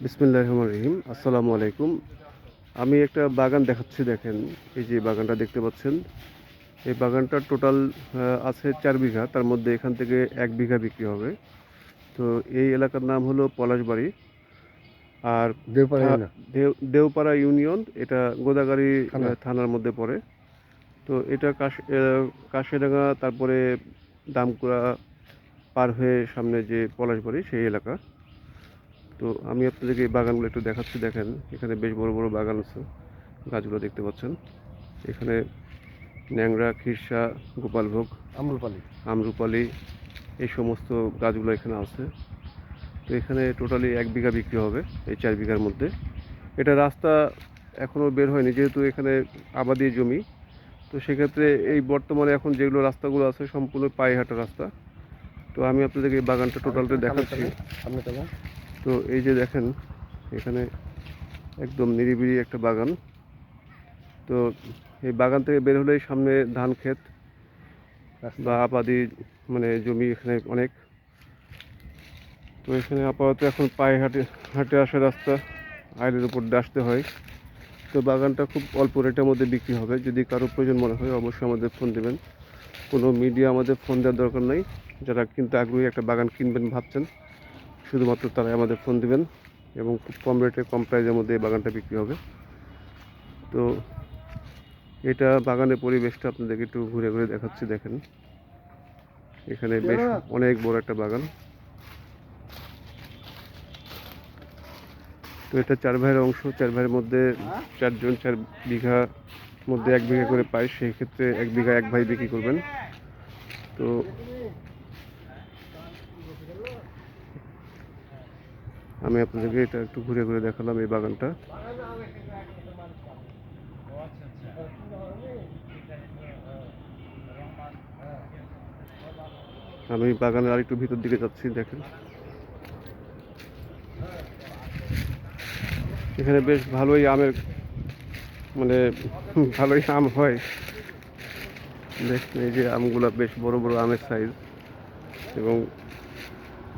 বিসমিল্লাহির রহমানির রহিম। আসসালামু আলাইকুম। আমি একটা বাগান দেখাচ্ছি, দেখেন। এই যে বাগানটা দেখতে পাচ্ছেন, এই বাগানটা টোটাল আছে 4 বিঘা। তার মধ্যে এখান থেকে 1 বিঘা বিক্রি হবে। তো এই এলাকার নাম হলো পলাশবাড়ি। আর দেওপাড়া ইউনিয়ন দেওপাড়া ইউনিয়ন, এটা গোদাগাড়ী থানা। থানার মধ্যে পড়ে। তো এটা কাশিরাঙ্গা, তারপরে দামকুড়া পার হয়ে সামনে যে পলাশবাড়ি, সেই এলাকা। তো আমি আপনাদেরকে এই বাগানগুলো একটু দেখাচ্ছি, দেখেন। এখানে বেশ বড় বড় বাগান আছে, গাছগুলো দেখতে পাচ্ছেন। এখানে ন্যাংরা, খিরসা, গোপালভোগ, আমরুপালি। আমরুপালি, এই সমস্ত গাছগুলো এখানে আছে। তো এখানে টোটালি 1 বিঘা বিক্রি হবে এই 4 বিঘার মধ্যে। এটা রাস্তা এখনও বের হয়নি, যেহেতু এখানে আবাদি জমি। তো সেক্ষেত্রে এই বর্তমানে এখন যেগুলো রাস্তাগুলো আছে সম্পূর্ণ পায়ে হাঁটা রাস্তা। তো আমি আপনাদেরকে এই বাগানটা টোটালটা দেখাচ্ছি। তো এই যে দেখেন, এখানে একদম নিরিবিলি একটা বাগান। তো এই বাগান থেকে বের হলেই সামনে ধান ক্ষেত বা আবাদি মানে জমি এখানে অনেক। তো এখানে আপাতত এখন পায়ে হাঁটে হাঁটে আসা রাস্তা, আইলের উপর দিয়ে আসতে হয়। তো বাগানটা খুব অল্প রেটের মধ্যে বিক্রি হবে। যদি কারো প্রয়োজন মনে হয় অবশ্যই আমাদের ফোন দেবেন। কোনো মিডিয়া আমাদের ফোন দেওয়ার দরকার নাই। যারা কিনতে আগ্রহী, একটা বাগান কিনবেন ভাবছেন, শুধুমাত্র তারাই আমাদের ফোন দিবেন, এবং খুব কম রেটে, কম প্রাইসের মধ্যে এই বাগানটা বিক্রি হবে। তো এটা বাগানের পরিবেশটা আপনাদেরকে একটু ঘুরে ঘুরে দেখাচ্ছি, দেখেন। এখানে বেশ অনেক বড় একটা বাগান। তো এটা 4 ভাইয়ের অংশ। 4 ভাইয়ের মধ্যে 4 জন 4 বিঘার মধ্যে 1 বিঘা করে পায়। সেই ক্ষেত্রে 1 বিঘা 1 ভাই বিক্রি করবেন। তো আমি আপনাদেরকে এটা একটু ঘুরে ঘুরে দেখালাম, এই বাগানটা। আমি বাগানের আরেকটু ভিতর দিকে যাচ্ছি, দেখেন। এখানে বেশ ভালোই আমের মানে ভালোই আম হয়। দেখুন, এই যে আমগুলো বেশ বড় বড় আমের সাইজ, এবং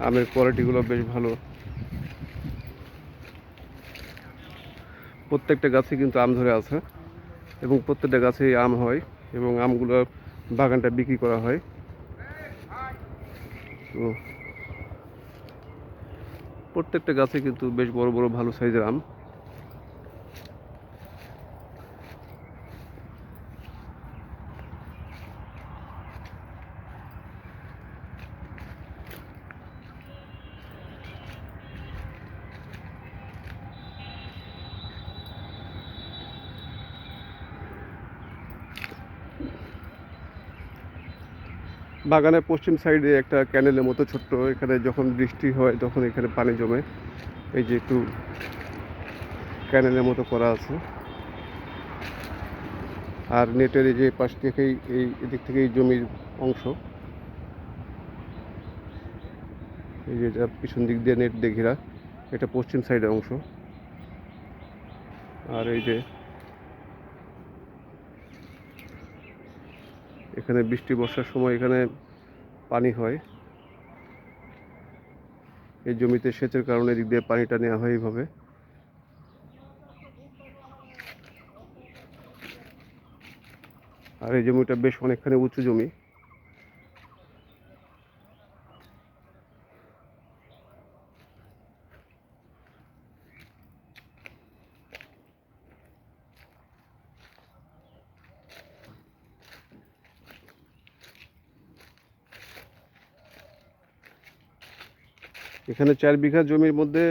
আমের কোয়ালিটিগুলো বেশ ভালো। প্রত্যেকটা গাছে কিন্তু আম ধরে আছে, এবং প্রত্যেকটা গাছেই আম হয়, এবং আমগুলো বাগানটা বিক্রি করা হয়। তো প্রত্যেকটা গাছে কিন্তু বেশ বড় বড় ভালো সাইজের আম। বাগানের পশ্চিম সাইডে একটা ক্যানেলের মতো ছোট্ট, এখানে যখন বৃষ্টি হয় তখন এখানে পানি জমে। এই যে একটু ক্যানেলের মতো করা আছে। আর নেটের এই যে পাশ থেকেই, এই এদিক থেকেই জমির অংশ। এই যে যা পিছন দিক দিয়ে নেট দিয়ে ঘেরা, এটা পশ্চিম সাইডের অংশ। আর এই যে এখানে বৃষ্টি বর্ষার সময় এখানে পানি হয়। এই জমিতে সেচের কারণে এদিক দিয়ে পানিটা নেওয়া হয় এইভাবে। আর এই জমিটা বেশ অনেকখানি উঁচু জমি। এখানে 4 বিঘা জমির মধ্যে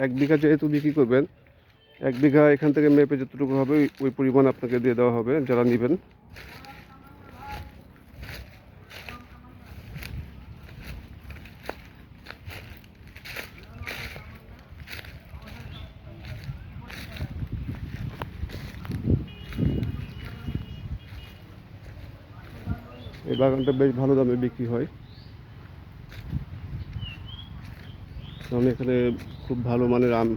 1 বিঘা যেহেতু বিক্রি করবেন, 1 বিঘা এখান থেকে মেপে যতটুকু হবে ওই পরিমাণ আপনাকে দিয়ে দেওয়া হবে যারা নেবেন। এই বাগানটা বেশ ভালো দামে বিক্রি হয়, কারণ এখানে খুব ভালো মানের আম।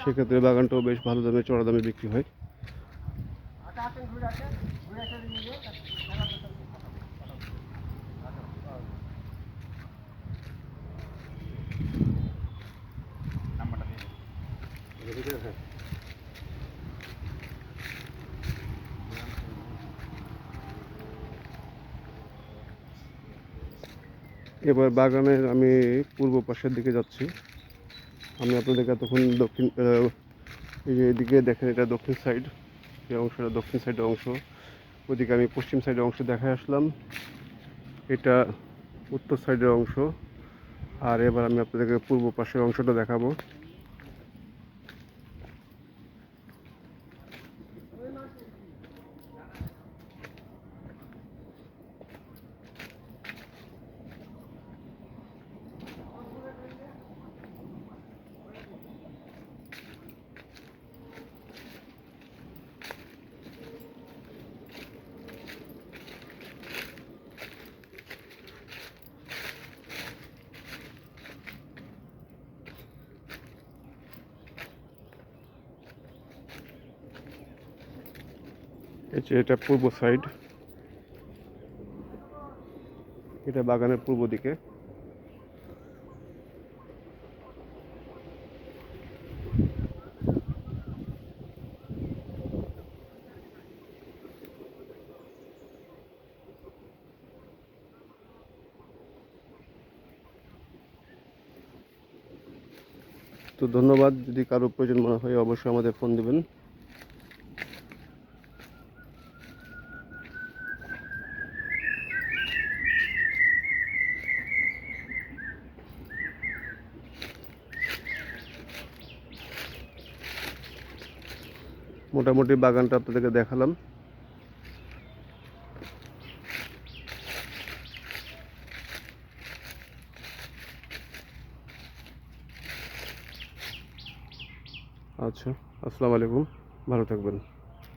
সেক্ষেত্রে বাগানটাও বেশ ভালো দামে, চড়া দামে বিক্রি হয়। এবার বাগানের আমি পূর্ব পাশের দিকে যাচ্ছি। আমি আপনাদেরকে এতক্ষণ দক্ষিণ এই যে এদিকে দেখেন, এটা দক্ষিণ সাইড, এই অংশটা দক্ষিণ সাইডের অংশ। ওদিকে আমি পশ্চিম সাইডের অংশ দেখায় আসলাম, এটা উত্তর সাইডের অংশ। আর এবার আমি আপনাদেরকে পূর্ব পাশের অংশটা দেখাবো। এই যে এটা পূর্ব সাইড, এটা বাগানের পূর্ব দিকে। তো ধন্যবাদ। যদি কারো প্রয়োজন মনে হয় অবশ্যই আমাদের ফোন দিবেন। মোটামুটি বাগানটা আপনাদেরকে দেখালাম। আচ্ছা, আসসালামু আলাইকুম, ভালো থাকবেন।